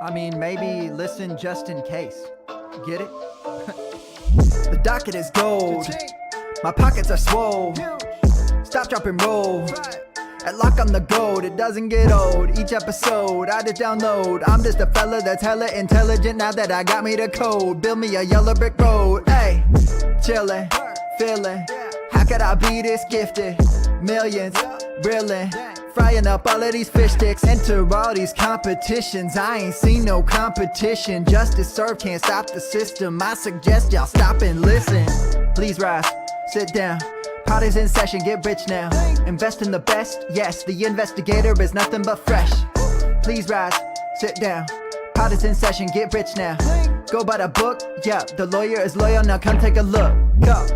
I mean, maybe listen just in case. Get it? The docket is gold. My pockets are swole. Stop, drop, and roll. At lock, I'm the gold. It doesn't get old. Each episode, I just download. I'm just a fella that's hella intelligent now that I got me the code. Build me a yellow brick road. Hey, chillin', feelin'. How could I be this gifted? Millions, reelin'. Frying up all of these fish sticks. Enter all these competitions. I ain't seen no competition. Justice served, can't stop the system. I suggest y'all stop and listen. Please rise, sit down. Pot is in session, get rich now. Invest in the best, yes. The investigator is nothing but fresh. Please rise, sit down. Pot is in session, get rich now. Go by the book, yeah. The lawyer is loyal, now come take a look. Go.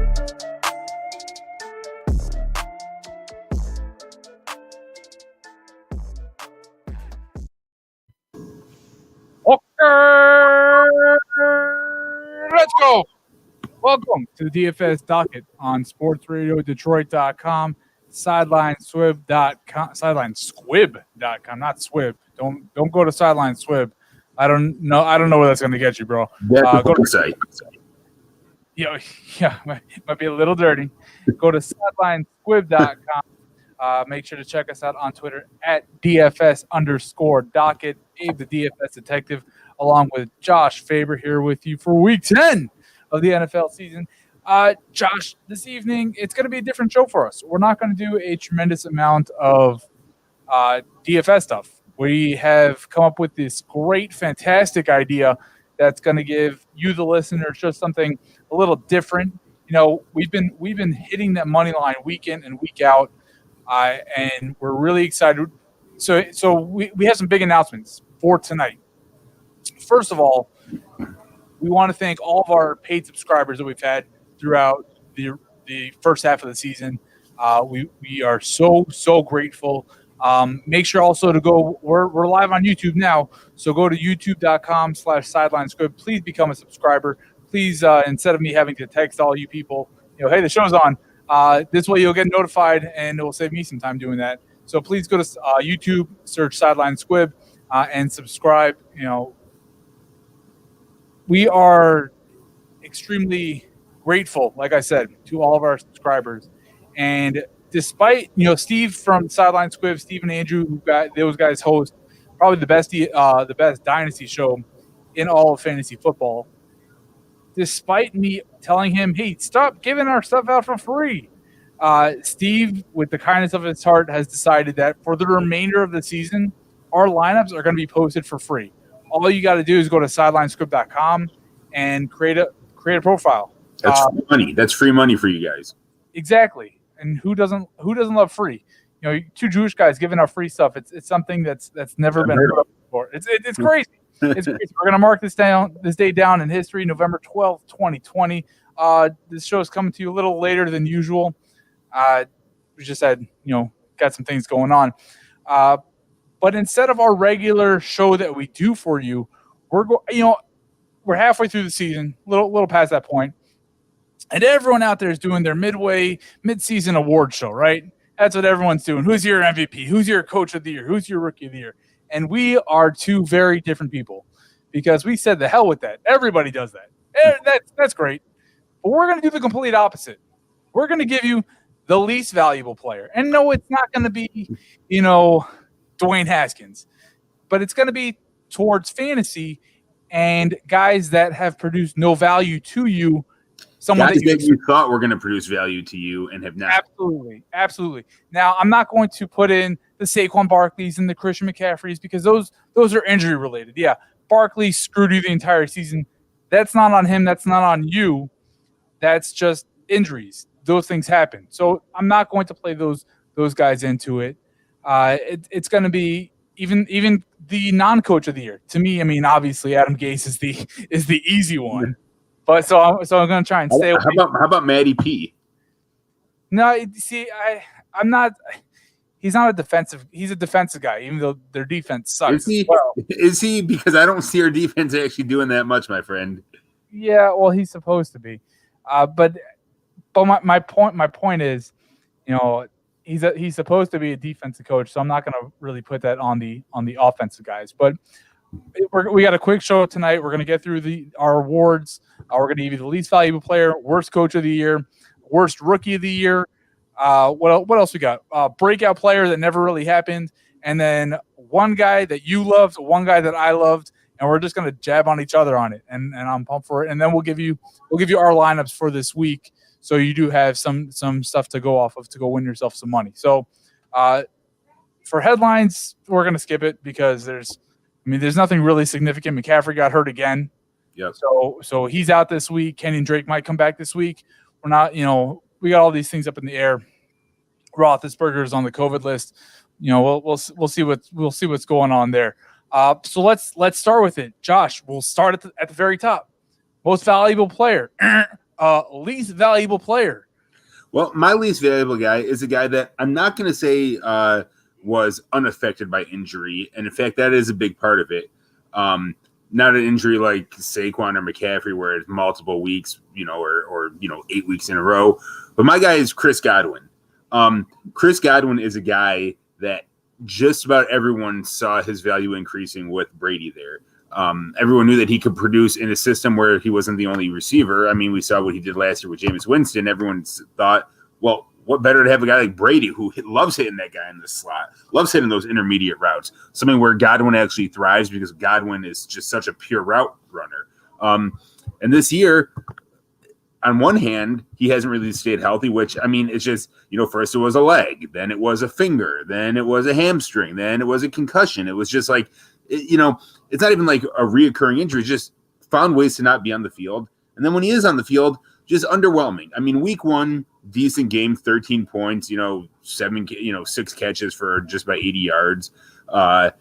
Let's go. Welcome to the DFS Docket on sportsradiodetroit.com, sidelinesquib.com, sidelinesquib.com, not Swib. Don't go to sidelinesquib. I don't know where that's going to get you, bro. Go to the site. Yeah, might be a little dirty. Go to sidelinesquib.com. Make sure to check us out on Twitter at DFS_Docket. Abe, the DFS detective, along with Josh Faber here with you for week 10 of the NFL season. Josh, this evening, it's going to be a different show for us. We're not going to do a tremendous amount of DFS stuff. We have come up with this great, fantastic idea that's going to give you, the listener, just something a little different. You know, we've been hitting that money line week in and week out, and we're really excited. So we have some big announcements for tonight. First of all, we want to thank all of our paid subscribers that we've had throughout the first half of the season. We are so grateful. Make sure also to go. We're live on YouTube now, so go to youtube.com/sidelinesquib. Please become a subscriber. Please, instead of me having to text all you people, hey, the show's on. This way you'll get notified, and it will save me some time doing that. So please go to YouTube, search Sideline Squib, and subscribe. We are extremely grateful, like I said, to all of our subscribers. And despite, Steve from Sideline Squib, Steve and Andrew, those guys host probably the best dynasty show in all of fantasy football. Despite me telling him, hey, stop giving our stuff out for free, Steve, with the kindness of his heart, has decided that for the remainder of the season, our lineups are going to be posted for free. All you got to do is go to sidelinescript.com and create a profile. That's free money. That's free money for you guys. Exactly. And who doesn't love free? Two Jewish guys giving out free stuff. It's something that's never been heard of before. It's crazy. It's crazy. We're gonna mark this day down in history, November 12th, 2020. This show is coming to you a little later than usual. We just had got some things going on. But instead of our regular show that we do for you, we're halfway through the season, little past that point, and everyone out there is doing their mid-season award show, right? That's what everyone's doing. Who's your MVP? Who's your coach of the year? Who's your rookie of the year? And we are two very different people, because we said the hell with that. Everybody does that. That's great. But we're going to do the complete opposite. We're going to give you the least valuable player. And no, it's not going to be, Dwayne Haskins, but it's going to be towards fantasy and guys that have produced no value to you. Someone guys that you thought were going to produce value to you and have not. Absolutely. Now, I'm not going to put in the Saquon Barkleys and the Christian McCaffreys, because those are injury related. Yeah, Barkley screwed you the entire season. That's not on him. That's not on you. That's just injuries. Those things happen. So I'm not going to play those guys into it. It's going to be even the non-coach of the year. To me, I mean, obviously Adam Gase is the easy one. But so I'm going to try and stay away. How about Matty P? No, see, I'm not. He's not a defensive. He's a defensive guy, even though their defense sucks. Is he? Because I don't see our defense actually doing that much, my friend. Yeah, well, he's supposed to be. But my point is, he's supposed to be a defensive coach, so I'm not going to really put that on the offensive guys. But we got a quick show tonight. We're going to get through our awards. We're going to give you the least valuable player, worst coach of the year, worst rookie of the year. What else we got? Breakout player that never really happened, and then one guy that you loved, one guy that I loved, and we're just going to jab on each other on it. And I'm pumped for it. And then we'll give you our lineups for this week, so you do have some stuff to go off of to go win yourself some money. So for headlines, we're going to skip it because there's nothing really significant. McCaffrey got hurt again. Yep. So he's out this week. Kenyon Drake might come back this week. We're not, we got all these things up in the air. Roethlisberger is on the COVID list. We'll see what's going on there. So let's start with it. Josh, we'll start at the very top. Most valuable player, least valuable player. Well, my least valuable guy is a guy that I'm not going to say was unaffected by injury, and in fact, that is a big part of it. Not an injury like Saquon or McCaffrey, where it's multiple weeks, or 8 weeks in a row. But my guy is Chris Godwin. Chris Godwin is a guy that just about everyone saw his value increasing with Brady there. Everyone knew that he could produce in a system where he wasn't the only receiver. I mean, we saw what he did last year with Jameis Winston. Everyone thought, well, what better to have a guy like Brady who loves hitting that guy in the slot, loves hitting those intermediate routes, something where Godwin actually thrives because Godwin is just such a pure route runner. And this year, on one hand, he hasn't really stayed healthy, which, it's just, first it was a leg, then it was a finger, then it was a hamstring, then it was a concussion. It was just like, it's not even like a reoccurring injury, just found ways to not be on the field. And then when he is on the field, just underwhelming. Week 1, decent game, 13 points, 6 catches for just about 80 yards. Then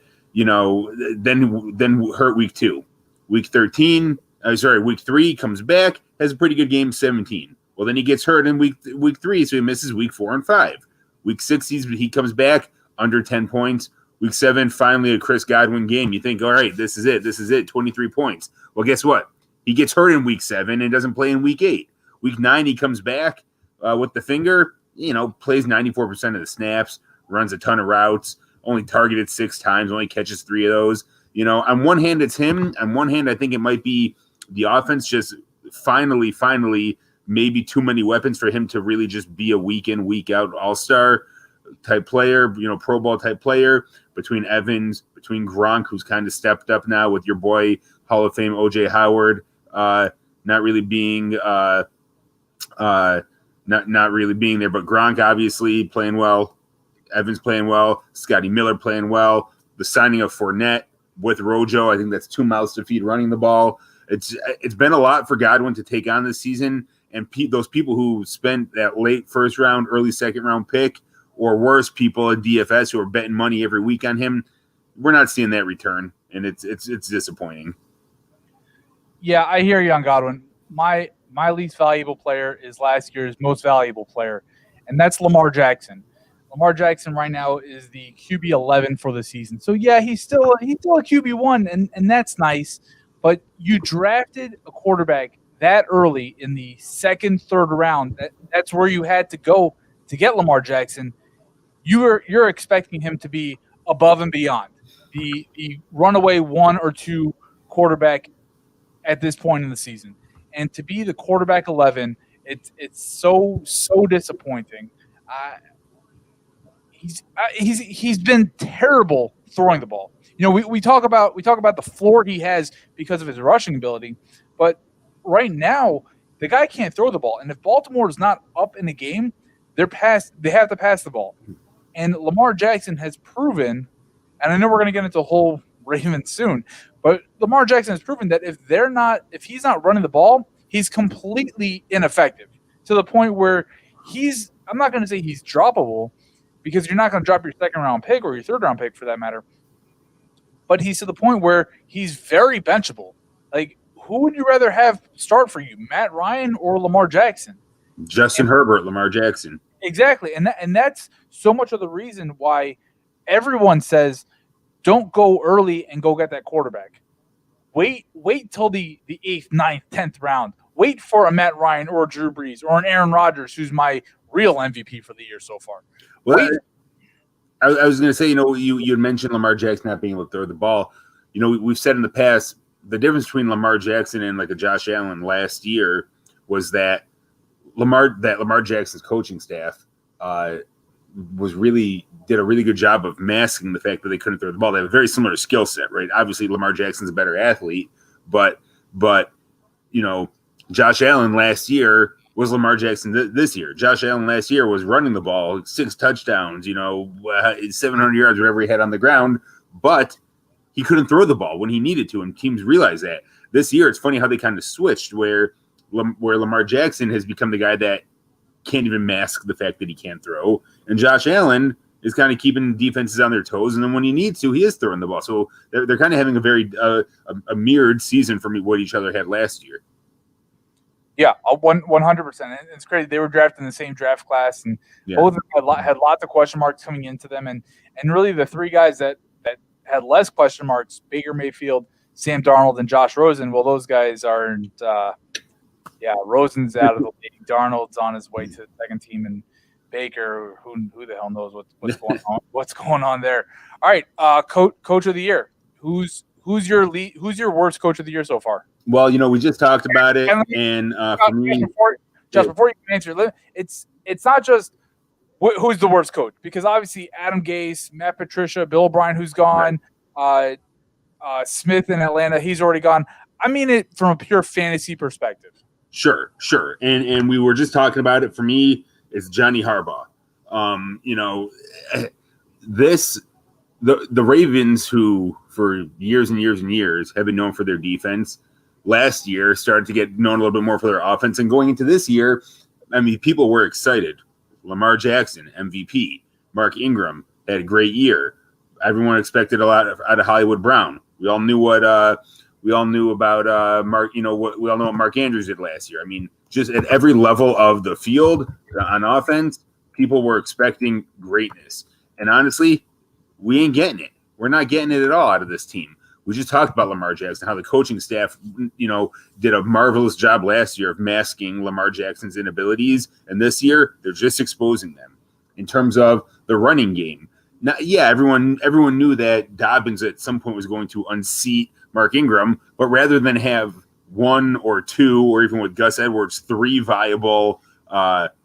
hurt week 2. Week 3 comes back, has a pretty good game, 17. Well, then he gets hurt in week 3, so he misses week 4 and 5. Week 6, he comes back, under 10 points. Week 7, finally a Chris Godwin game. You think, all right, this is it, 23 points. Well, guess what? He gets hurt in week 7 and doesn't play in week 8. Week 9, he comes back with the finger, plays 94% of the snaps, runs a ton of routes, only targeted 6 times, only catches 3 of those. On one hand, it's him. On one hand, I think it might be the offense just finally, maybe too many weapons for him to really just be a week in, week out all-star type player, Pro Bowl type player. Between Evans, between Gronk, who's kind of stepped up now with your boy Hall of Fame O.J. Howard, not really being not really being there, but Gronk obviously playing well, Evans playing well, Scotty Miller playing well. The signing of Fournette with Rojo, I think that's 2 mouths to feed running the ball. It's been a lot for Godwin to take on this season, and those people who spent that late first round, early second round pick, or worse, people at DFS who are betting money every week on him, we're not seeing that return, and it's disappointing. Yeah, I hear you on Godwin. My least valuable player is last year's most valuable player, and that's Lamar Jackson. Lamar Jackson right now is the QB 11 for the season. So yeah, he's still a QB 1, and that's nice. But you drafted a quarterback that early in the second, third round. That's where you had to go to get Lamar Jackson. You're expecting him to be above and beyond the runaway 1 or 2 quarterback at this point in the season, and to be the quarterback 11, it's so disappointing. He's been terrible throwing the ball. We talk about the floor he has because of his rushing ability, but right now the guy can't throw the ball, and if Baltimore is not up in the game, they have to pass the ball. And Lamar Jackson has proven, and I know we're going to get into the whole Ravens soon, but Lamar Jackson has proven that if he's not running the ball, he's completely ineffective to the point where I'm not going to say he's droppable, because you're not going to drop your second round pick or your third round pick for that matter. But he's to the point where he's very benchable. Like, who would you rather have start for you, Matt Ryan or Lamar Jackson? Justin Herbert, Lamar Jackson. Exactly. And that's so much of the reason why everyone says don't go early and go get that quarterback. Wait till the 8th, 9th, 10th round. Wait for a Matt Ryan or a Drew Brees or an Aaron Rodgers, who's my real MVP for the year so far. Well, I was going to say, you had mentioned Lamar Jackson not being able to throw the ball. We've said in the past, the difference between Lamar Jackson and like a Josh Allen last year was that Lamar Jackson's coaching staff did a really good job of masking the fact that they couldn't throw the ball. They have a very similar skill set, right? Obviously, Lamar Jackson's a better athlete, but Josh Allen last year was Lamar Jackson this year. Josh Allen last year was running the ball, 6 touchdowns, 700 yards, whatever he had on the ground, but he couldn't throw the ball when he needed to, and teams realize that. This year, it's funny how they kind of switched, where Lamar Jackson has become the guy that can't even mask the fact that he can't throw, and Josh Allen is kind of keeping defenses on their toes, and then when he needs to, he is throwing the ball. So they're kind of having a very a mirrored season from what each other had last year. Yeah, 100%. It's crazy. They were drafted in the same draft class, and both of them had lots of question marks coming into them. And really, the 3 guys that had less question marks, Baker Mayfield, Sam Darnold, and Josh Rosen. Well, those guys aren't. Rosen's out of the league. Darnold's on his way to the second team, and Baker, who the hell knows what's going on? What's going on there? All right, coach of the year. Who's your worst coach of the year so far? Well, we just talked about it, and for me, before you can answer, it's not just who's the worst coach, because obviously Adam Gase, Matt Patricia, Bill O'Brien, who's gone, Smith in Atlanta, he's already gone. I mean it from a pure fantasy perspective. Sure, and we were just talking about it. For me, it's Johnny Harbaugh. The Ravens, who for years and years and years have been known for their defense, last year started to get known a little bit more for their offense. And going into this year, I mean, people were excited. Lamar Jackson, MVP. Mark Ingram had a great year. Everyone expected a lot out of Hollywood Brown. We all knew about Mark. We all know what Mark Andrews did last year. I mean, just at every level of the field on offense, people were expecting greatness. And honestly, we ain't getting it. We're not getting it at all out of this team. We just talked about Lamar Jackson, how the coaching staff, did a marvelous job last year of masking Lamar Jackson's inabilities. And this year, they're just exposing them. In terms of the running game, everyone knew that Dobbins at some point was going to unseat Mark Ingram, but rather than have 1 or 2, or even with Gus Edwards, 3 viable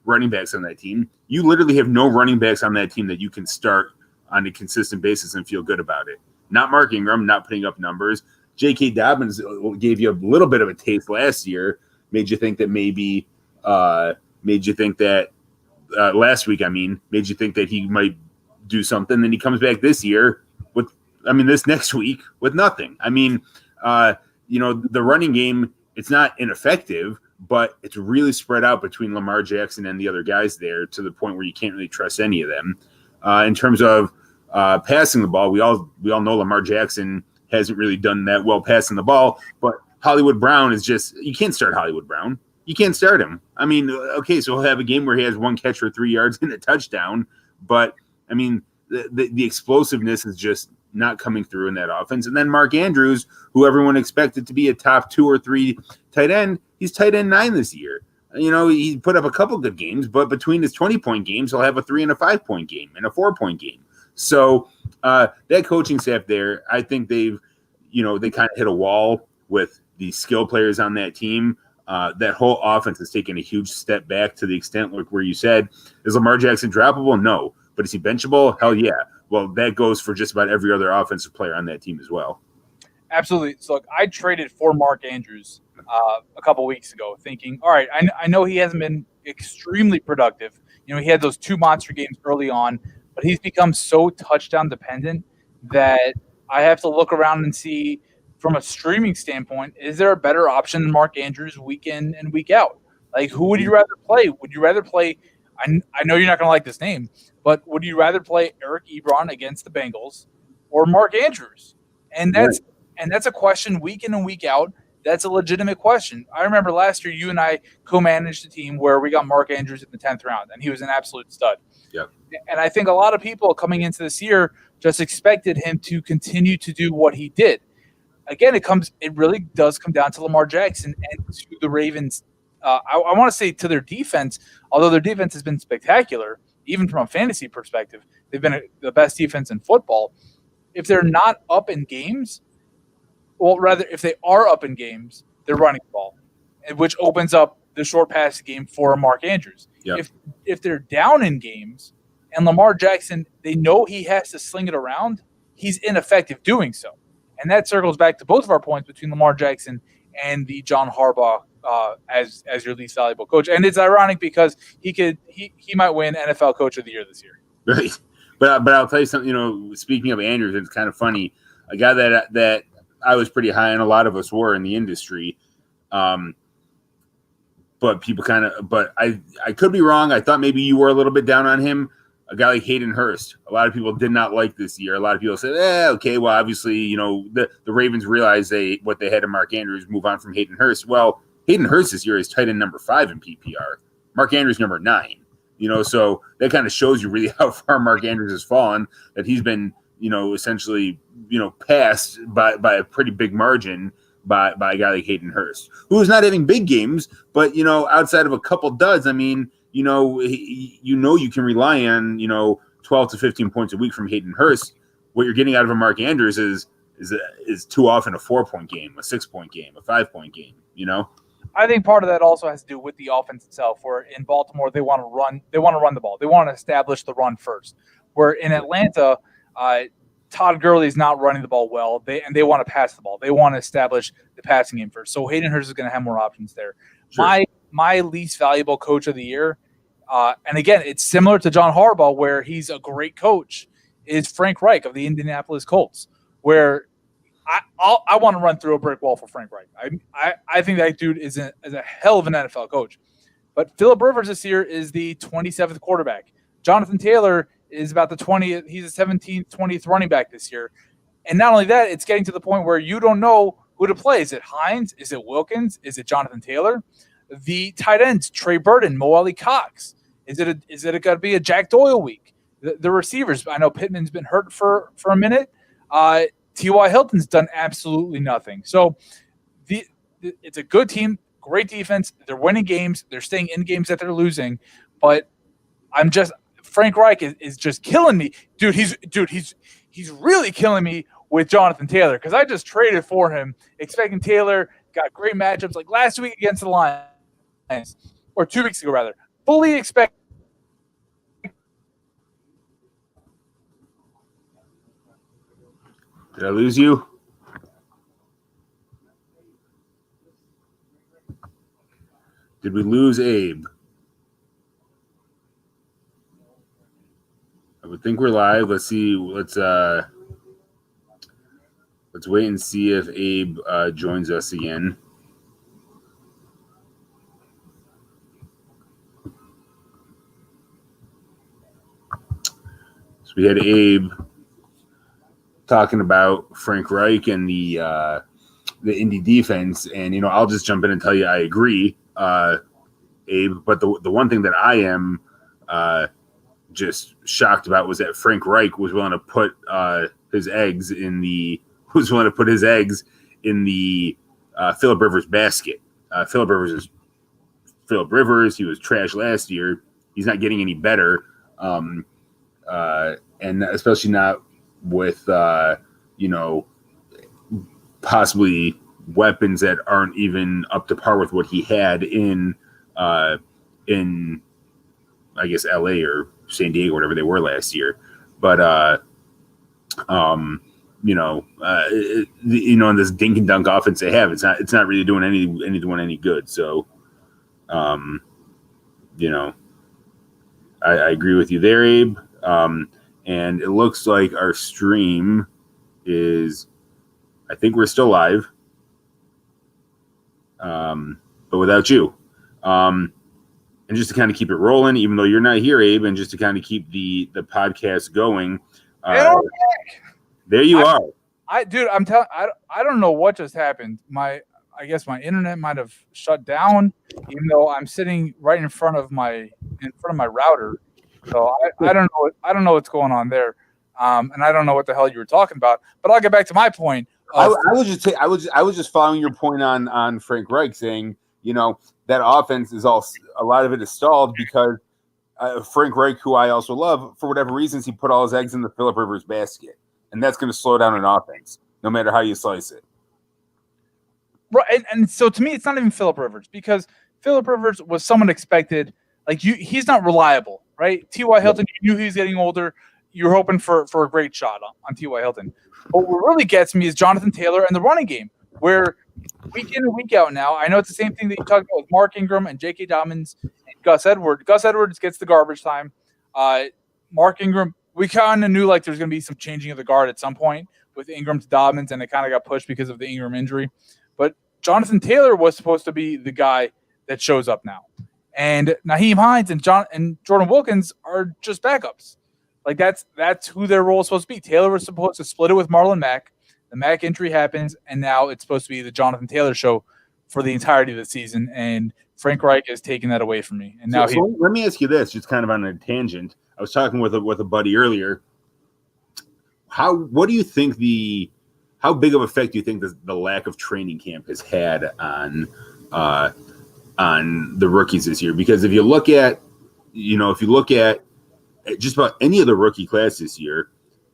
running backs on that team, you literally have no running backs on that team that you can start on a consistent basis and feel good about it. Not Mark Ingram, not putting up numbers. J.K. Dobbins gave you a little bit of a taste last year, made you think that last week, made you think that he might do something. Then he comes back this next week with nothing. The running game, it's not ineffective, but it's really spread out between Lamar Jackson and the other guys there to the point where you can't really trust any of them. In terms of passing the ball, we all know Lamar Jackson hasn't really done that well passing the ball, but Hollywood Brown is just, you can't start Hollywood Brown. You can't start him. So he'll have a game where he has 1 catch for 3 yards and a touchdown, but the explosiveness is just not coming through in that offense. And then Mark Andrews, who everyone expected to be a top 2 or 3 tight end, he's tight end 9 this year. He put up a couple good games, but between his 20-point games, he'll have a 3 and a 5-point game and a 4-point game. So that coaching staff there, I think they kind of hit a wall with the skill players on that team. That whole offense has taken a huge step back to the extent like where you said, is Lamar Jackson droppable? No. But is he benchable? Hell yeah. Well, that goes for just about every other offensive player on that team as well. Absolutely. So look, I traded for Mark Andrews a couple weeks ago thinking, all right, I know he hasn't been extremely productive. He had those 2 monster games early on, but he's become so touchdown dependent that I have to look around and see from a streaming standpoint, is there a better option than Mark Andrews week in and week out? Like, who would you rather play? Would you rather play – I know you're not going to like this name, but would you rather play Eric Ebron against the Bengals or Mark Andrews? And that's a question week in and week out. That's a legitimate question. I remember last year you and I co-managed a team where we got Mark Andrews in the 10th round, and he was an absolute stud. Yep. And I think a lot of people coming into this year just expected him to continue to do what he did. Again, it really does come down to Lamar Jackson and to the Ravens I want to say to their defense, although their defense has been spectacular, even from a fantasy perspective, they've been the best defense in football. If they're not up in games, well, rather, if they are up in games, they're running the ball, which opens up the short pass game for Mark Andrews. Yep. If they're down in games and Lamar Jackson, they know he has to sling it around, he's ineffective doing so. And that circles back to both of our points between Lamar Jackson and the John Harbaugh as your least valuable coach. And it's ironic because he might win NFL Coach of the Year this year. Right. But I'll tell you something, speaking of Andrews, it's kind of funny. A guy that I was pretty high on, a lot of us were in the industry. But people but I could be wrong. I thought maybe you were a little bit down on him. A guy like Hayden Hurst. A lot of people did not like this year. A lot of people said, okay, well, obviously, the Ravens realized what they had in Mark Andrews, move on from Hayden Hurst. Well, Hayden Hurst this year is tight end number 5 in PPR. Mark Andrews number 9. So that kind of shows you really how far Mark Andrews has fallen, that he's been, essentially, passed by a pretty big margin by a guy like Hayden Hurst, who is not having big games, but, outside of a couple duds, I mean, you can rely on, 12 to 15 points a week from Hayden Hurst. What you're getting out of a Mark Andrews is too often a 4-point game, a 6-point game, a 5-point game, I think part of that also has to do with the offense itself, where in Baltimore they want to run the ball. They want to establish the run first. Where in Atlanta, Todd Gurley is not running the ball well. They want to pass the ball. They want to establish the passing game first. So Hayden Hurst is going to have more options there. Sure. My least valuable coach of the year, and again, it's similar to John Harbaugh, where he's a great coach, is Frank Reich of the Indianapolis Colts, where I want to run through a brick wall for Frank Reich. I think that dude is a hell of an NFL coach. But Phillip Rivers this year is the 27th quarterback. Jonathan Taylor is about the 20th. He's the 17th, 20th running back this year. And not only that, it's getting to the point where you don't know who to play. Is it Hines? Is it Wilkins? Is it Jonathan Taylor? The tight ends, Trey Burton, Mo Ali Cox. Is it going to be a Jack Doyle week? The receivers, I know Pittman's been hurt for a minute. T.Y. Hilton's done absolutely nothing. So it's a good team, great defense. They're winning games. They're staying in games that they're losing. But Frank Reich is just killing me. He's really killing me with Jonathan Taylor, because I just traded for him expecting Taylor, got great matchups like last week against the Lions, or 2 weeks ago rather. Fully expect. Did I lose you? Did we lose Abe? I would think we're live. Let's see. Let's wait and see if Abe joins us again. So we had Abe talking about Frank Reich and the Indy defense, and I'll just jump in and tell you I agree, Abe. But the one thing that I am just shocked about was that Frank Reich was willing to put his eggs in the Phillip Rivers basket. Phillip Rivers is Phillip Rivers. He was trash last year. He's not getting any better, and especially not with possibly weapons that aren't even up to par with what he had in I guess LA or San Diego, whatever they were last year. But in this dink and dunk offense they have, it's not really doing anyone any good. So I agree with you there, Abe. And it looks like our stream is, I think we're still live, but without you. And just to kind of keep it rolling, even though you're not here, Abe, and just to kind of keep the podcast going. There you are. I'm telling. I don't know what just happened. I guess my internet might have shut down, even though I'm sitting right in front of my router. So I don't know what's going on there, and I don't know what the hell you were talking about. But I'll get back to my point. I was just following your point on Frank Reich, saying that offense is a lot of it is stalled because Frank Reich, who I also love, for whatever reasons, he put all his eggs in the Phillip Rivers basket, and that's going to slow down an offense, no matter how you slice it. Right, and so to me, it's not even Phillip Rivers, because Phillip Rivers was someone expected. Like he's not reliable, right? T.Y. Hilton, you knew he was getting older. You're hoping for a great shot on T.Y. Hilton. But what really gets me is Jonathan Taylor and the running game, where week in and week out now, I know it's the same thing that you talked about with Mark Ingram and J.K. Dobbins and Gus Edwards. Gus Edwards gets the garbage time. Mark Ingram, we kind of knew like there's going to be some changing of the guard at some point with Ingram to Dobbins, and it kind of got pushed because of the Ingram injury. But Jonathan Taylor was supposed to be the guy that shows up now. And Nyheim Hines and Jordan Wilkins are just backups. Like that's who their role is supposed to be. Taylor was supposed to split it with Marlon Mack. The Mack injury happens, and now it's supposed to be the Jonathan Taylor show for the entirety of the season. And Frank Reich has taken that away from me. And now so let me ask you this, just kind of on a tangent. I was talking with a buddy earlier. What do you think how big of effect do you think the lack of training camp has had on the rookies this year? Because if you look at just about any of the rookie class this year,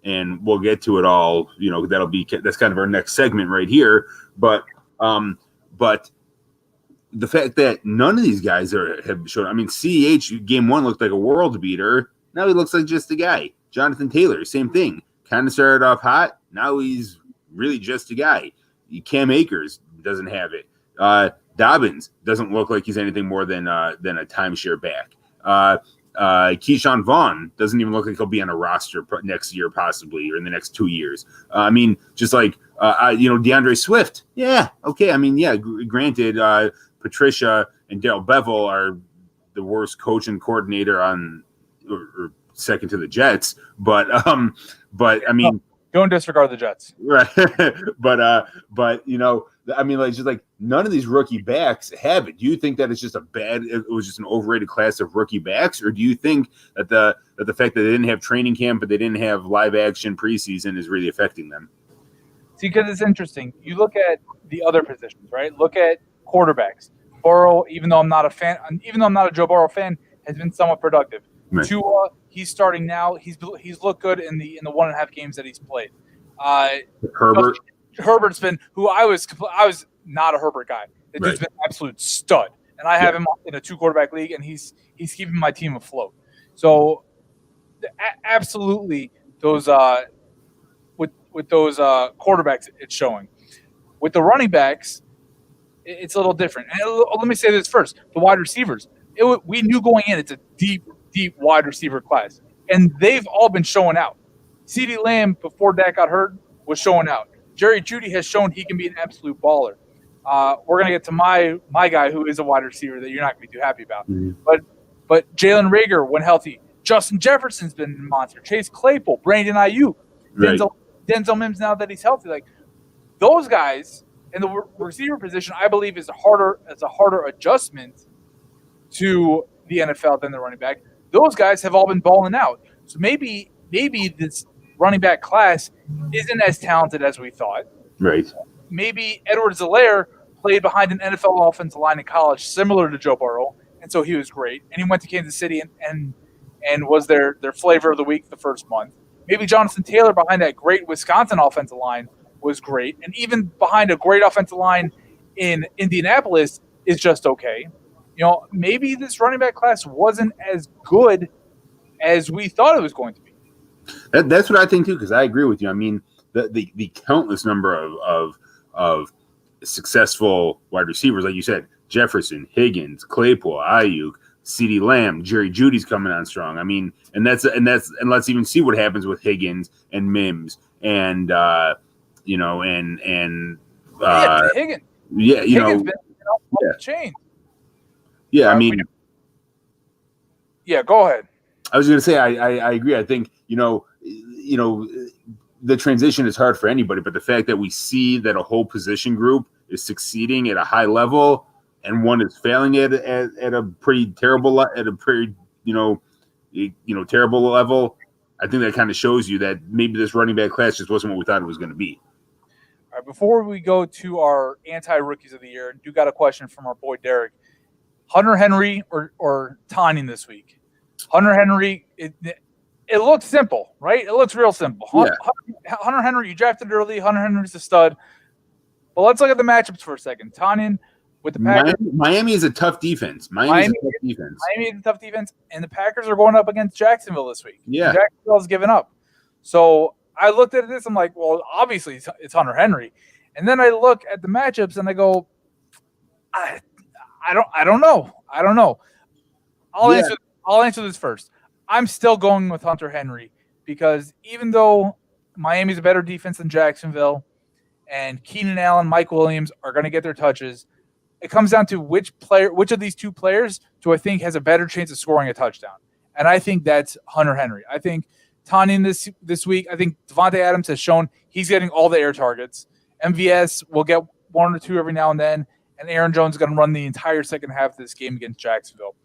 and we'll get to it all, that's kind of our next segment right here. But the fact that none of these guys have shown, CEH game one looked like a world beater. Now he looks like just a guy. Jonathan Taylor, same thing. Kind of started off hot. Now he's really just a guy. Cam Akers doesn't have it. Dobbins doesn't look like he's anything more than a timeshare back. Keyshawn Vaughn doesn't even look like he'll be on a roster next year, possibly, or in the next 2 years. DeAndre Swift. Yeah. Okay. Granted, Patricia and Darrell Bevel are the worst coach and coordinator on, or second to the Jets. But don't disregard the Jets. Right. But none of these rookie backs have it. Do you think that it's just it was just an overrated class of rookie backs? Or do you think that the fact that they didn't have training camp, but they didn't have live action preseason is really affecting them? See, because it's interesting. You look at the other positions, right? Look at quarterbacks. Burrow, even though I'm not a Joe Burrow fan, has been somewhat productive. Right. Tua, he's starting now. He's looked good in the 1.5 games that he's played. Herbert's been, who I was not a Herbert guy. The dude's been an absolute stud, and I have him in a 2-quarterback league, and he's keeping my team afloat. So, absolutely, those with those quarterbacks, it's showing. With the running backs, it's a little different. And let me say this first: the wide receivers. We knew going in, it's a deep wide receiver class, and they've all been showing out. CeeDee Lamb, before Dak got hurt, was showing out. Jerry Jeudy has shown he can be an absolute baller. We're gonna get to my guy, who is a wide receiver that you're not gonna be too happy about. Mm-hmm. But Jalen Reagor, when healthy, Justin Jefferson's been a monster. Chase Claypool, Brandon Ayuk, right. Denzel Mims, now that he's healthy, like those guys in the receiver position, I believe is a harder adjustment to the NFL than the running back. Those guys have all been balling out. So maybe this running back class isn't as talented as we thought. Right. Maybe Edwards-Helaire played behind an NFL offensive line in college, similar to Joe Burrow, and so he was great. And he went to Kansas City and was their flavor of the week the first month. Maybe Jonathan Taylor behind that great Wisconsin offensive line was great, and even behind a great offensive line in Indianapolis is just okay. Maybe this running back class wasn't as good as we thought it was going to be. That's what I think too, because I agree with you. I mean, the countless number of successful wide receivers, like you said, Jefferson, Higgins, Claypool, Ayuk, CeeDee Lamb, Jerry Jeudy's coming on strong. I mean, and let's even see what happens with Higgins and Mims and Higgins. Yeah, Higgins been off the chain. Yeah, I mean, go ahead. I was going to say I agree. I think the transition is hard for anybody, but the fact that we see that a whole position group is succeeding at a high level and one is failing at a pretty terrible terrible level, I think that kind of shows you that maybe this running back class just wasn't what we thought it was going to be. All right, before we go to our anti-rookies of the year, do got a question from our boy Derek. Hunter Henry or Tanyan this week? Hunter Henry, it looks simple, right? It looks real simple. Yeah. Hunter Henry, you drafted early. Hunter Henry's a stud. But let's look at the matchups for a second. Tanyan with the Packers. Miami is a tough defense. Miami is a tough defense, and the Packers are going up against Jacksonville this week. Yeah. Jacksonville's given up. So I looked at this. I'm like, well, obviously it's Hunter Henry. And then I look at the matchups and I go, I don't know. I'll answer this first. I'm still going with Hunter Henry because even though Miami's a better defense than Jacksonville and Keenan Allen, Mike Williams are going to get their touches, it comes down to which of these two players do I think has a better chance of scoring a touchdown. And I think that's Hunter Henry. I think Tanyan this week, I think Devontae Adams has shown he's getting all the air targets. MVS will get one or two every now and then, and Aaron Jones is going to run the entire second half of this game against Jacksonville.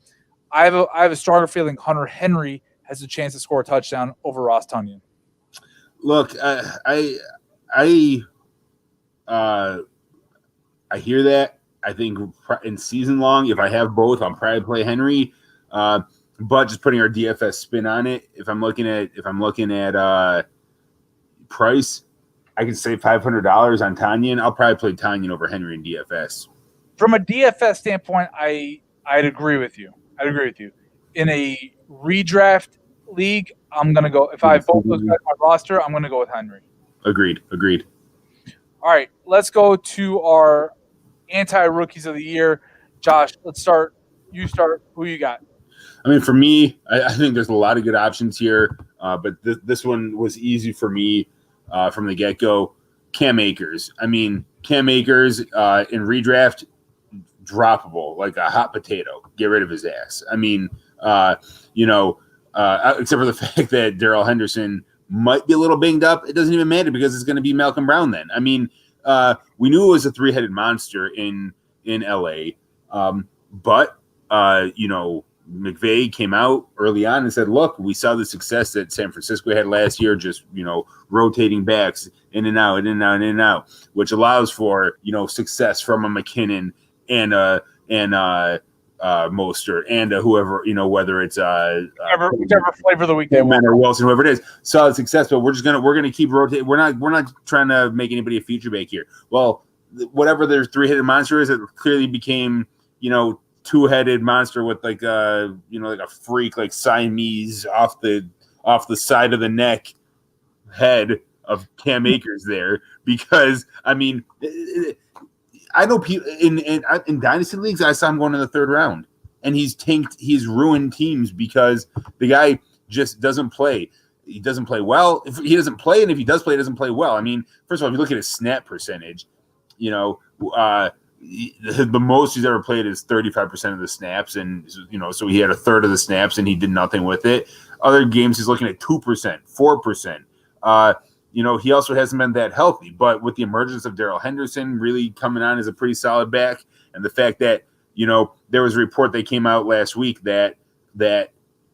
I have a stronger feeling Hunter Henry has a chance to score a touchdown over Ross Tanyan. Look, I hear that. I think in season long, if I have both, I'll probably play Henry. But just putting our DFS spin on it, if I'm looking at price, I can save $500 on Tanyan. I'll probably play Tanyan over Henry in DFS. From a DFS standpoint, I'd agree with you. In a redraft league, I'm gonna go. If I have both those guys on my roster, I'm gonna go with Henry. Agreed. All right, let's go to our anti-rookies of the year. Josh, let's start. You start. Who you got? I mean, for me, I think there's a lot of good options here, but this one was easy for me from the get-go. Cam Akers. I mean, Cam Akers in redraft, droppable like a hot potato. Get rid of his ass. I mean, except for the fact that Darrell Henderson might be a little banged up. It doesn't even matter because it's going to be Malcolm Brown then. I mean, we knew it was a three-headed monster in LA, but McVay came out early on and said, look, we saw the success that San Francisco had last year, just, rotating backs in and out, which allows for, success from a McKinnon and Mostert and whoever, whether it's whichever flavor of the week they want, or Wilson, whoever it is, solid success. But we're gonna keep rotating. We're not trying to make anybody a feature back here. Well, whatever their three-headed monster is, it clearly became two-headed monster with like a freak like Siamese off the side of the neck head of Cam Akers there, because I mean. I know people in dynasty leagues. I saw him going in the third round, and he's ruined teams because the guy just doesn't play. He doesn't play well. If he doesn't play, and if he does play, he doesn't play well. I mean, first of all, if you look at his snap percentage, the most he's ever played is 35% of the snaps, and so he had a third of the snaps, and he did nothing with it. Other games, he's looking at 2%, 4%. He also hasn't been that healthy, but with the emergence of Darrell Henderson really coming on as a pretty solid back, and the fact that, there was a report that came out last week that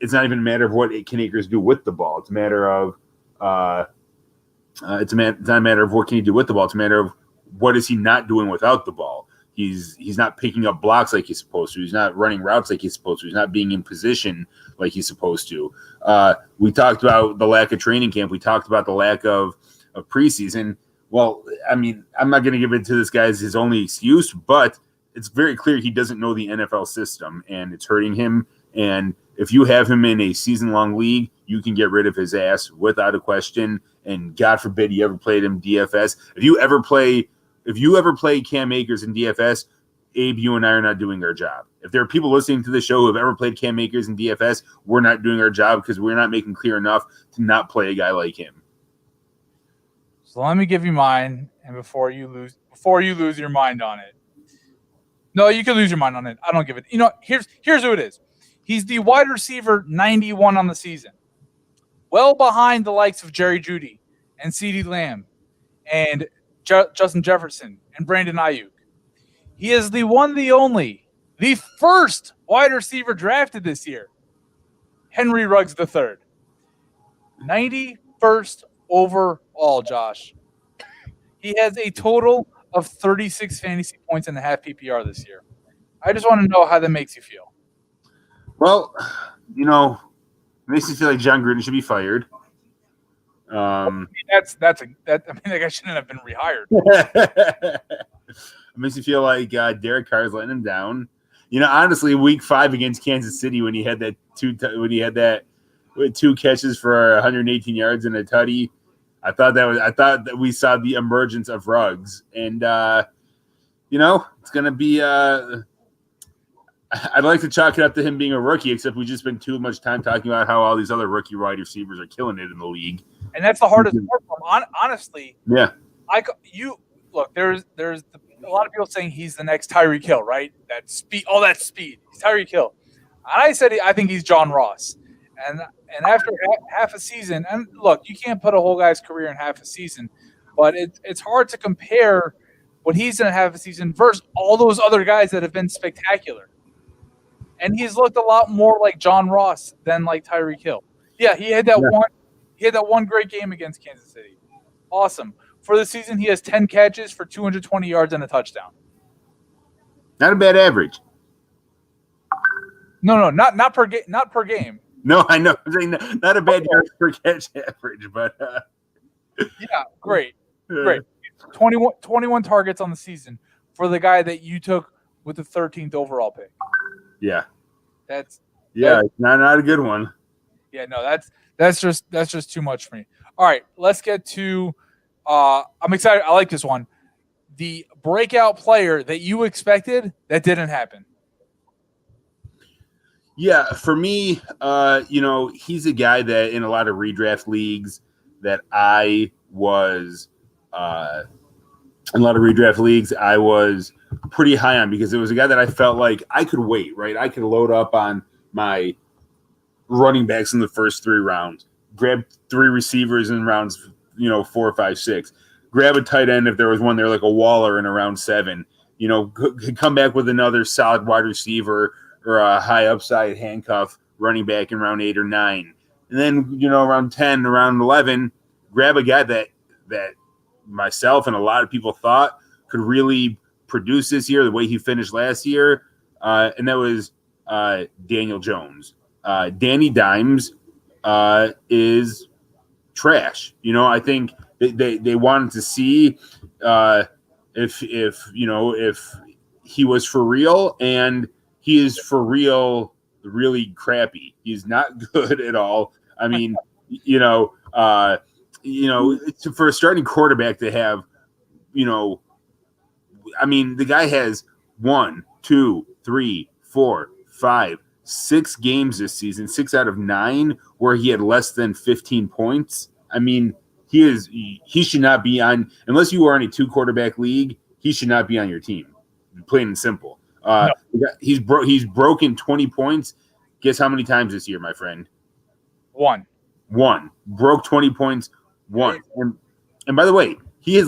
it's not even a matter of what can Akers do with the ball. It's a matter of it's not a matter of what can he do with the ball. It's a matter of what is he not doing without the ball. He's not picking up blocks like he's supposed to. He's not running routes like he's supposed to. He's not being in position like he's supposed to. We talked about the lack of training camp. We talked about the lack of preseason. Well, I mean, I'm not going to give it to this guy as his only excuse, but it's very clear he doesn't know the NFL system, and it's hurting him. And if you have him in a season-long league, you can get rid of his ass without a question. And God forbid you ever played him DFS. If you ever play Cam Akers in DFS, Abe, you and I are not doing our job. If there are people listening to the show who have ever played Cam Akers in DFS, we're not doing our job because we're not making clear enough to not play a guy like him. So let me give you mine, and before you lose your mind on it. No, you can lose your mind on it. I don't give it. Here's who it is. He's the wide receiver 91 on the season, well behind the likes of Jerry Jeudy and CeeDee Lamb and Justin Jefferson and Brandon Ayuk. He is the one, the only, the first wide receiver drafted this year, Henry Ruggs III. 91st overall, Josh. He has a total of 36 fantasy points and a half PPR this year. I just want to know how that makes you feel. Well, it makes me feel like John Gruden should be fired. That guy shouldn't have been rehired. It makes me feel like Derek Carr's letting him down. Honestly, week 5 against Kansas City when he had that with 2 catches for 118 yards and a tutty, I thought that we saw the emergence of Ruggs, and it's gonna be. I'd like to chalk it up to him being a rookie, except we just spent too much time talking about how all these other rookie wide receivers are killing it in the league. And that's the hardest part for him. Honestly. Yeah. There's a lot of people saying he's the next Tyreek Hill, right? That speed, all that speed. He's Tyreek Hill. And I said I think he's John Ross. And after half a season, and look, you can't put a whole guy's career in half a season, but it's hard to compare what he's in half a season versus all those other guys that have been spectacular. And he's looked a lot more like John Ross than like Tyreek Hill. Yeah, he had that one great game against Kansas City. Awesome. For the season, he has 10 catches for 220 yards and a touchdown. Not a bad average. No, not per game. No, I know. I'm saying not a bad yards per catch average, but yeah, great. 21 targets on the season for the guy that you took with the 13th overall pick. Yeah. That's not a good one. Yeah, no, that's just too much for me. All right, let's get to I'm excited. I like this one. The breakout player that you expected that didn't happen. Yeah, for me, he's a guy that in a lot of redraft leagues that I was pretty high on because it was a guy that I felt like I could wait, right? I could load up on my running backs in the first 3 rounds, grab 3 receivers in rounds, 4, 5, 6, grab a tight end if there was one there like a Waller in around 7, come back with another solid wide receiver or a high upside handcuff running back in round 8 or 9. And then, around 10, around 11, grab a guy that myself and a lot of people thought could really produce this year the way he finished last year. And that was Daniel Jones. Danny Dimes is trash. I think they wanted to see if he was for real, and he is for real really crappy. He's not good at all. I mean, for a starting quarterback to have, the guy has 1, 2, 3, 4, 5, 6 games this season, 6 out of 9 where he had less than 15 points. I mean, he should not be on, unless you are in a 2-quarterback league, he should not be on your team. Plain and simple. No. He's broken 20 points. Guess how many times this year, my friend? 1. Broke 20 points. 1. And by the way, he is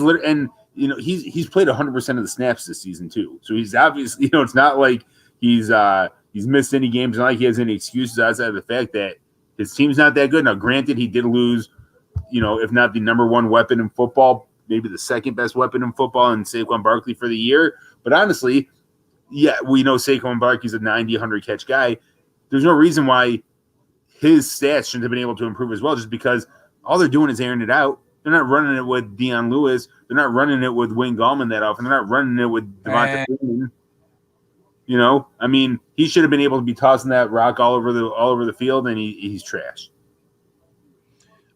he's played 100% of the snaps this season too. So he's obviously, it's not like he's missed any games. It's not like he has any excuses outside of the fact that his team's not that good. Now, granted, he did lose, if not the number 1 weapon in football, maybe the second best weapon in football in Saquon Barkley for the year. But honestly, yeah, we know Saquon Barkley's a 90, 100 catch guy. There's no reason why his stats shouldn't have been able to improve as well, just because all they're doing is airing it out. They're not running it with Deion Lewis. They're not running it with Wayne Gallman that often. They're not running it with Devontae Freeman. He should have been able to be tossing that rock all over the field, and he's trash.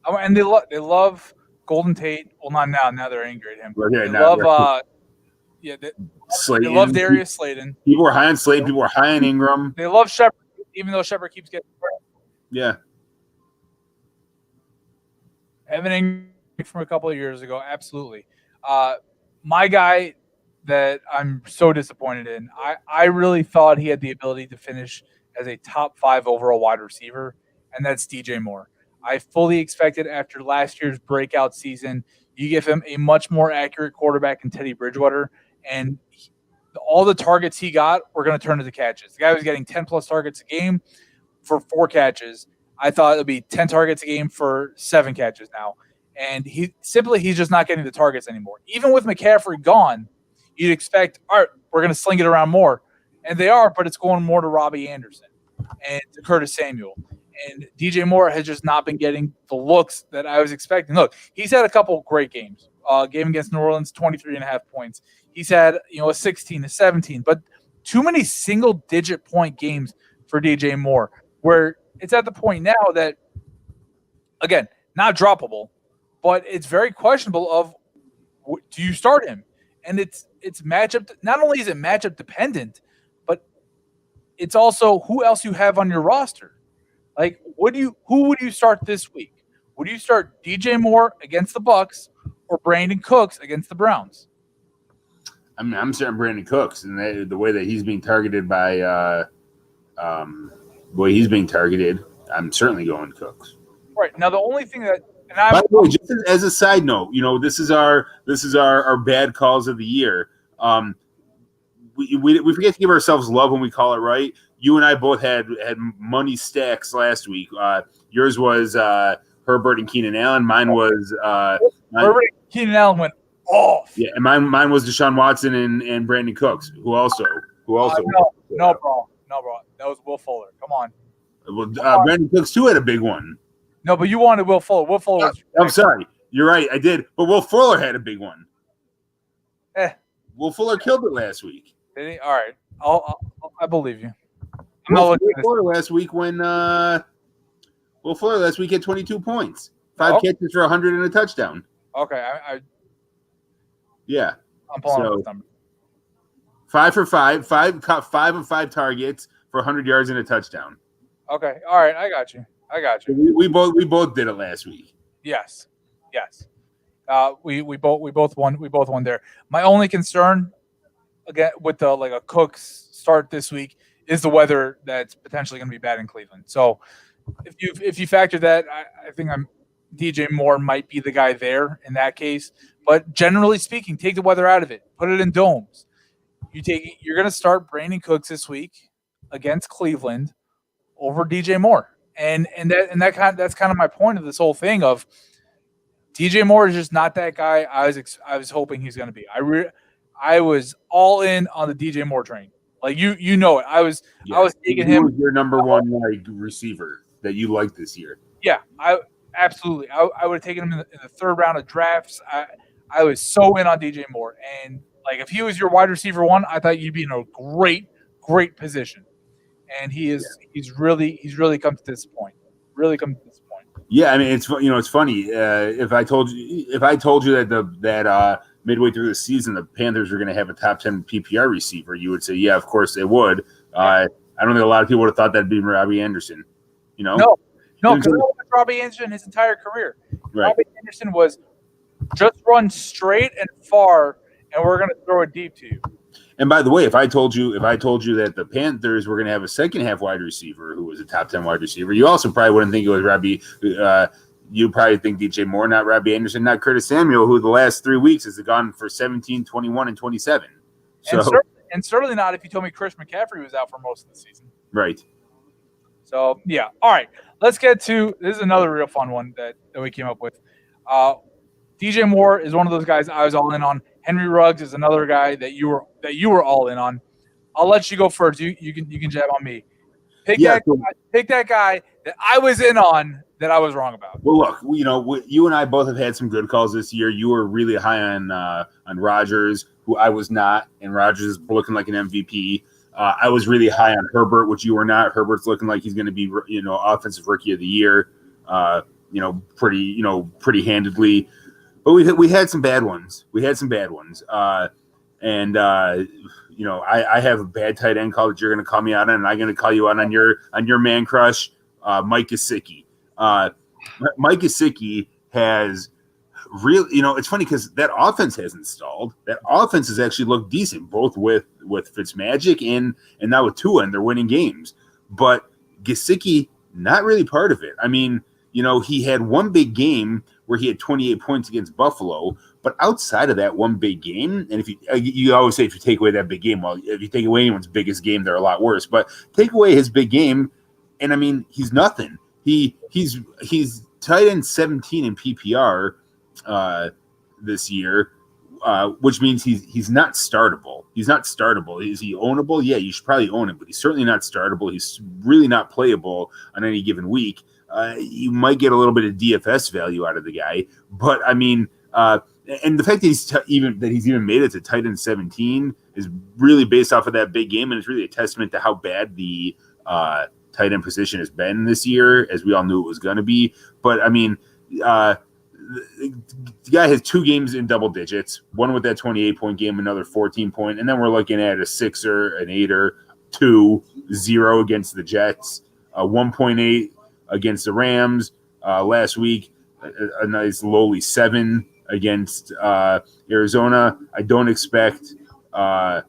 Oh, and they love Golden Tate. Well, not now. Now they're angry at him. They love Darius Slayton. People were high on Slayton. People were high on Ingram. They love Shepard, even though Shepard keeps getting hurt. Yeah. Evan Ingram from a couple of years ago, absolutely. My guy that I'm so disappointed in, I really thought he had the ability to finish as a top 5 overall wide receiver, and that's DJ Moore. I fully expected after last year's breakout season, you give him a much more accurate quarterback in Teddy Bridgewater, and all the targets he got were going to turn into catches. The guy was getting 10-plus targets a game for 4 catches. I thought it would be 10 targets a game for 7 catches now. And he's just not getting the targets anymore. Even with McCaffrey gone, you'd expect, all right, we're going to sling it around more. And they are, but it's going more to Robbie Anderson and to Curtis Samuel. And DJ Moore has just not been getting the looks that I was expecting. Look, he's had a couple of great games. Game against New Orleans, 23.5 points. He's had, a 16 to 17, but too many single-digit point games for DJ Moore, where it's at the point now that, again, not droppable, but it's very questionable of do you start him? And it's matchup. Not only is it matchup dependent, but it's also who else you have on your roster. Like, who would you start this week? Would you start DJ Moore against the Bucks or Brandon Cooks against the Browns? I mean, I'm starting Brandon Cooks, and the way that he's being targeted by the way he's being targeted, I'm certainly going Cooks. Right now, the only thing that, and by the way, just as a side note, this is our bad calls of the year. We forget to give ourselves love when we call it right. You and I both had money stacks last week. Yours was Herbert and Keenan Allen. Mine was Herbert and Keenan Allen went off. Yeah, and mine was Deshaun Watson and Brandon Cooks, who also. No, bro. That was Will Fuller. Come on. Well, Brandon Cooks too had a big one. No, but you wanted Will Fuller. Will Fuller was I'm sorry. You're right. I did. But Will Fuller had a big one. Will Fuller killed it last week. Did he? All right. I believe you. Will Fuller last week had 22 points. 5 catches for 100 and a touchdown. Okay. Yeah. I'm pulling up this number. 5 for 5. 5 of 5 targets for 100 yards and a touchdown. Okay. All right. I got you. We both did it last week. Yes. We both won there. My only concern, again, with a Cooks start this week is the weather that's potentially going to be bad in Cleveland. So if you factor that, I think DJ Moore might be the guy there in that case. But generally speaking, take the weather out of it. Put it in domes. You're going to start Brandon Cooks this week against Cleveland over DJ Moore. And that's kind of my point of this whole thing of DJ Moore is just not that guy I was hoping he's going to be. I was all in on the DJ Moore train. Like you know it. I was taking him. Was your number one receiver that you liked this year? Yeah, absolutely. I would have taken him in the third round of drafts. I was so in on DJ Moore, and if he was your wide receiver one, I thought you'd be in a great position. And he's really come to this point. Yeah, I mean it's funny. If I told you that midway through the season the Panthers were going to have a top 10 PPR receiver, you would say, yeah, of course they would. I don't think a lot of people would have thought that'd be Robbie Anderson. No, because Robbie Anderson his entire career. Right. Robbie Anderson was just run straight and far, and we're going to throw it deep to you. And by the way, if I told you that the Panthers were going to have a second half wide receiver who was a top 10 wide receiver, you also probably wouldn't think it was Robbie. You probably think DJ Moore, not Robbie Anderson, not Curtis Samuel, who the last 3 weeks has gone for 17, 21, and 27. So, and certainly not if you told me Chris McCaffrey was out for most of the season. Right. So, yeah. All right. Let's get to – this is another real fun one that we came up with. DJ Moore is one of those guys I was all in on. Henry Ruggs is another guy that you were all in on. I'll let you go first. You can jab on me. Pick that guy that I was in on that I was wrong about. Well, look, you and I both have had some good calls this year. You were really high on Rodgers, who I was not, and Rodgers is looking like an MVP. I was really high on Herbert, which you were not. Herbert's looking like he's going to be, offensive rookie of the year, pretty handedly. But we had some bad ones. I have a bad tight end call that you're going to call me out on, and I'm going to call you out on your man crush, Mike Gesicki. Mike Gesicki has really, it's funny because that offense has installed. That offense has actually looked decent, both with Fitzmagic and now with Tua, and they're winning games. But Gesicki, not really part of it. I mean, he had one big game where he had 28 points against Buffalo, but outside of that one big game, and if you always say if you take away that big game, well, if you take away anyone's biggest game, they're a lot worse. But take away his big game, and I mean, he's nothing. He's tight end 17 in PPR, this year, which means he's not startable. He's not startable. Is he ownable? Yeah, you should probably own him, but he's certainly not startable. He's really not playable on any given week. You might get a little bit of DFS value out of the guy, but I mean, and the fact that he's even made it to tight end 17 is really based off of that big game, and it's really a testament to how bad the tight end position has been this year, as we all knew it was going to be. But I mean, the guy has 2 games in double digits, one with that 28-point game, another 14-point, and then we're looking at a 6er, an 8er, 2, 0 against the Jets, 1.8 against the Rams last week, a nice lowly 7 against Arizona. I don't expect Gesicki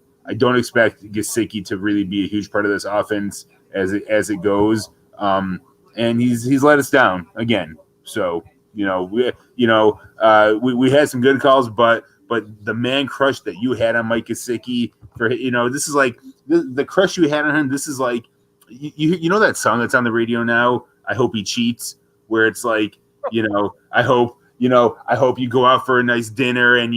to really be a huge part of this offense as it goes, and he's let us down again. So we had some good calls, but the man crush that you had on Mike Gesicki, this is like the crush you had on him. This is like you know that song that's on the radio now, I Hope He Cheats, where it's like, I hope you go out for a nice dinner and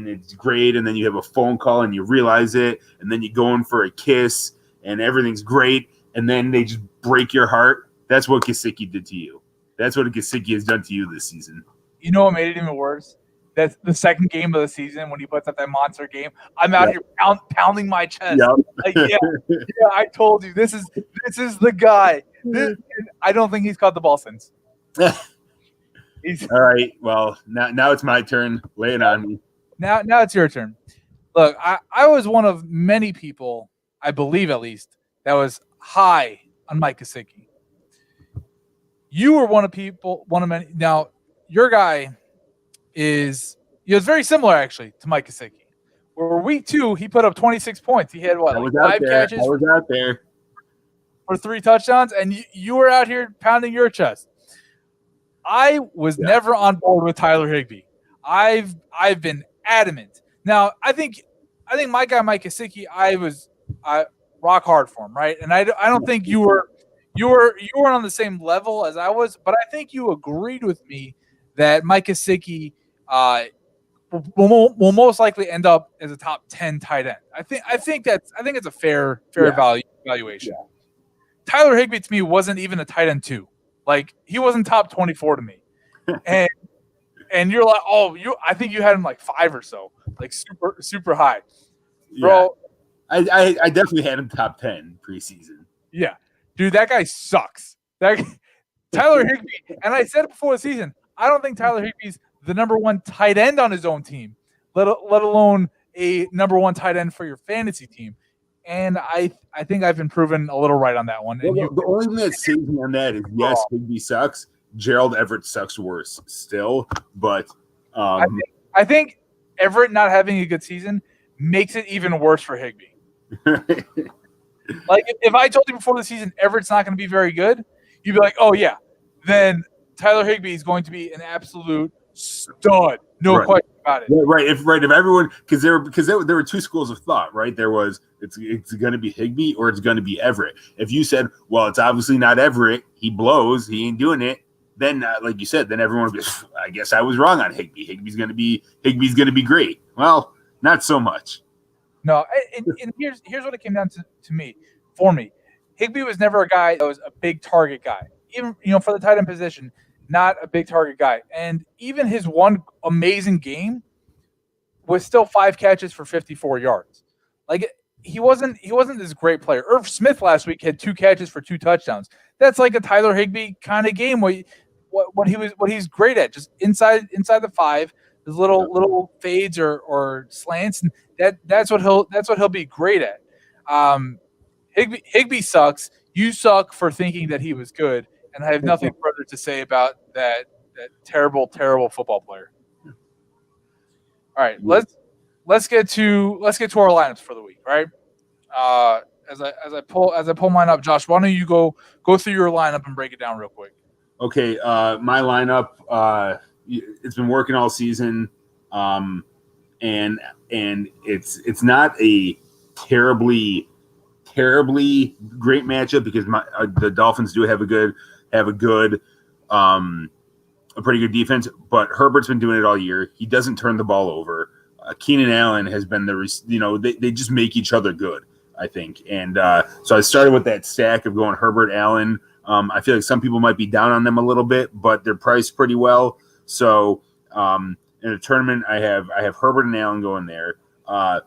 it's great, and then you have a phone call and you realize it, and then you go in for a kiss and everything's great, and then they just break your heart. That's what Gesicki did to you. That's what Gesicki has done to you this season. You know what made it even worse? That's the second game of the season when he puts up that monster game. I'm out here pounding my chest. Yep. Like, yeah, I told you this is the guy. I don't think he's caught the ball since. All right. Well, now it's my turn. Lay it on me. Now it's your turn. Look, I was one of many people, I believe at least, that was high on Mike Gesicki. You were one of many. Now, your guy is very similar actually to Mike Gesicki. Where week 2, he put up 26 points. He had 5 catches? I was out there for 3 touchdowns, and you were out here pounding your chest. I was never on board with Tyler Higbee. I've been adamant. Now, I think my guy Mike Gesicki, I rock hard for him, right? And I don't think you weren't on the same level as I was, but I think you agreed with me that Mike Gesicki will most likely end up as a top 10 tight end. I think it's a fair valuation. Yeah. Tyler Higbee to me wasn't even a tight end 2. Like, he wasn't top 24 to me. And you're like, I think you had him like 5 or so, like super, super high. Bro. I definitely had him top 10 preseason. Yeah. Dude, that guy sucks. Tyler Higbee, and I said it before the season, I don't think Tyler Higbee's the number 1 tight end on his own team, let alone a number 1 tight end for your fantasy team. And I think I've been proven a little right on that one. Well, the only thing that saves me on that is, yes, Higbee sucks. Gerald Everett sucks worse still, but I think Everett not having a good season makes it even worse for Higbee. Like, if I told you before the season Everett's not going to be very good, you'd be like, oh yeah, then Tyler Higbee is going to be an absolute stud, no question about it. Yeah, right. If everyone, because there were 2 schools of thought, right? There was it's going to be Higbee or it's going to be Everett. If you said, well, it's obviously not Everett, he blows, he ain't doing it, then like you said, then everyone would be, I guess I was wrong on Higbee. Higbee's going to be great. Well, not so much. No, and here's what it came down to me. For me, Higbee was never a guy that was a big target guy. Even for the tight end position, not a big target guy. And even his one amazing game was still 5 catches for 54 yards. Like, he wasn't this great player. Irv Smith last week had 2 catches for 2 touchdowns. That's like a Tyler Higbee kind of game what he's great at, just inside the 5, his little fades or slants, and that's what he'll be great at. Higbee sucks. You suck for thinking that he was good, and I have nothing further to say about that terrible, terrible football player. All right, let's get to our lineups for the week, right? As I pull mine up, Josh, why don't you go through your lineup and break it down real quick? Okay, my lineup, it's been working all season, and it's not a terribly great matchup because the Dolphins do have a good a pretty good defense, but Herbert's been doing it all year. He doesn't turn the ball over. Keenan Allen has been they just make each other good, I think. And so I started with that stack of going Herbert, Allen. I feel like some people might be down on them a little bit, but they're priced pretty well. So in a tournament, I have Herbert and Allen going there. I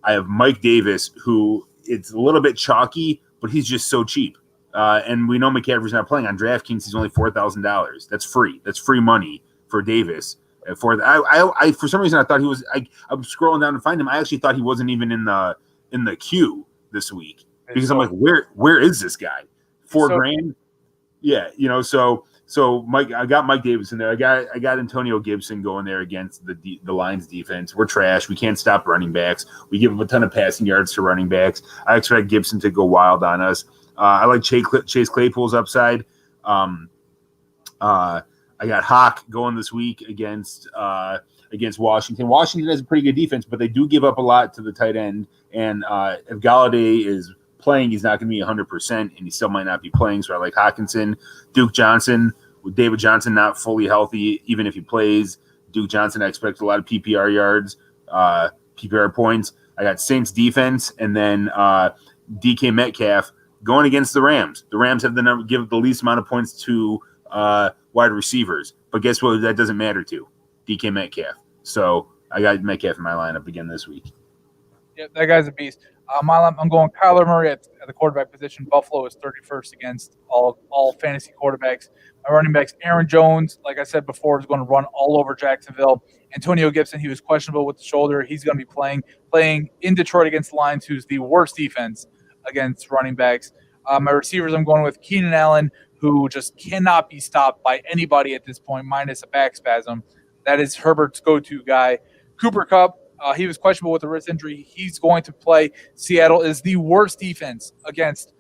have Mike Davis, who it's a little bit chalky, but he's just so cheap. And we know McCaffrey's not playing on DraftKings. He's only $4,000. That's free. That's free money for Davis. For some reason I thought he was. I'm scrolling down to find him. I actually thought he wasn't even in the queue this week because I'm like, where is this guy? $4,000. Yeah, So Mike, I got Mike Davis in there. I got Antonio Gibson going there against the Lions defense. We're trash. We can't stop running backs. We give them a ton of passing yards to running backs. I expect Gibson to go wild on us. I like Chase Claypool's upside. I got Hawk going this week against Washington. Washington has a pretty good defense, but they do give up a lot to the tight end. And if Galladay is playing, he's not going to be 100%, and he still might not be playing. So I like Hawkinson. Duke Johnson, with David Johnson not fully healthy, even if he plays. Duke Johnson, I expect a lot of PPR yards, PPR points. I got Saints defense, and then DK Metcalf going against the Rams. The Rams have give the least amount of points to wide receivers. But guess what? That doesn't matter to DK Metcalf. So I got Metcalf in my lineup again this week. Yeah, that guy's a beast. I'm going Kyler Murray at the quarterback position. Buffalo is 31st against all fantasy quarterbacks. My running backs, Aaron Jones, like I said before, is going to run all over Jacksonville. Antonio Gibson, he was questionable with the shoulder. He's going to be playing in Detroit against the Lions, who's the worst defense against running backs. My receivers, I'm going with Keenan Allen, who just cannot be stopped by anybody at this point, minus a back spasm. That is Herbert's go-to guy. Cooper Kupp, he was questionable with a wrist injury. He's going to play. Seattle is the worst defense against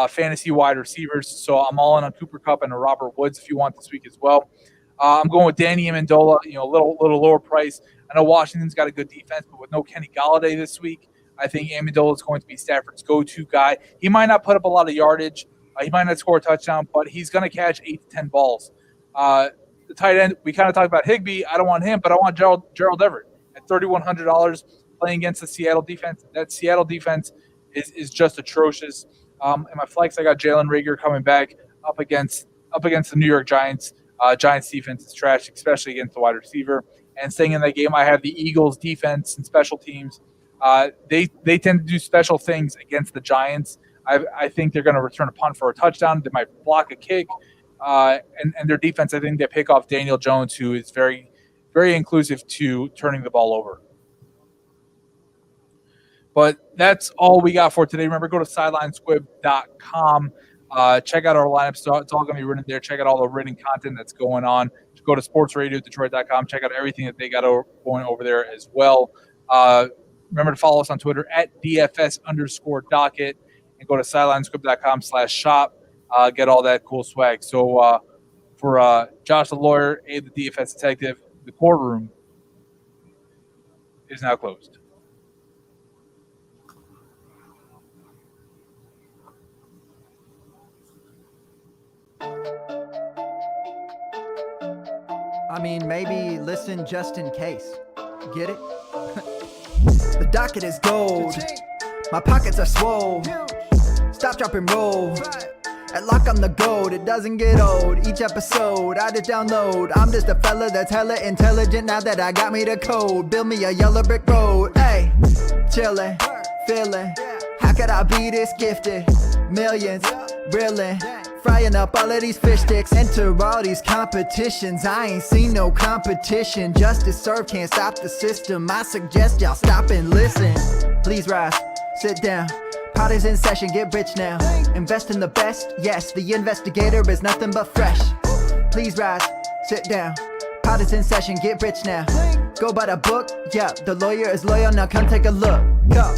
fantasy wide receivers. So I'm all in on Cooper Kupp and Robert Woods if you want this week as well. I'm going with Danny Amendola, a little lower price. I know Washington's got a good defense, but with no Kenny Golladay this week, I think Amendola is going to be Stafford's go-to guy. He might not put up a lot of yardage. He might not score a touchdown, but he's going to catch 8 to 10 balls. The tight end, we kind of talked about Higbee. I don't want him, but I want Gerald Everett at $3,100 playing against the Seattle defense. That Seattle defense is just atrocious. In my flex, I got Jalen Reagor coming back up against the New York Giants. Giants defense is trash, especially against the wide receiver. And staying in that game, I have the Eagles defense and special teams. They tend to do special things against the Giants. I think they're going to return a punt for a touchdown. They might block a kick. And their defense, I think they pick off Daniel Jones, who is very, very inclusive to turning the ball over. But that's all we got for today. Remember, go to sidelinesquib.com. Check out our lineups. It's all going to be written there. Check out all the written content that's going on. Go to sportsradiodetroit.com. Check out everything that they got going over there as well. Remember to follow us on Twitter at DFS_DOCKet and go to sidelinesquib.com/shop. Get all that cool swag. So for Josh the lawyer, Abe the DFS detective, the courtroom is now closed. I mean, maybe listen just in case. Get it? The docket is gold. My pockets are swole. Stop, drop, and roll. At lock, I'm the gold. It doesn't get old. Each episode, I just download. I'm just a fella that's hella intelligent now that I got me the code. Build me a yellow brick road. Hey, chillin', feelin'. How could I be this gifted? Millions, reelin'. Frying up all of these fish sticks. Enter all these competitions. I ain't seen no competition. Justice served, can't stop the system. I suggest y'all stop and listen. Please rise, sit down. Pot is in session, get rich now. Invest in the best, yes. The investigator is nothing but fresh. Please rise, sit down. Pot is in session, get rich now. Go by the book, yeah. The lawyer is loyal, now come take a look. Go.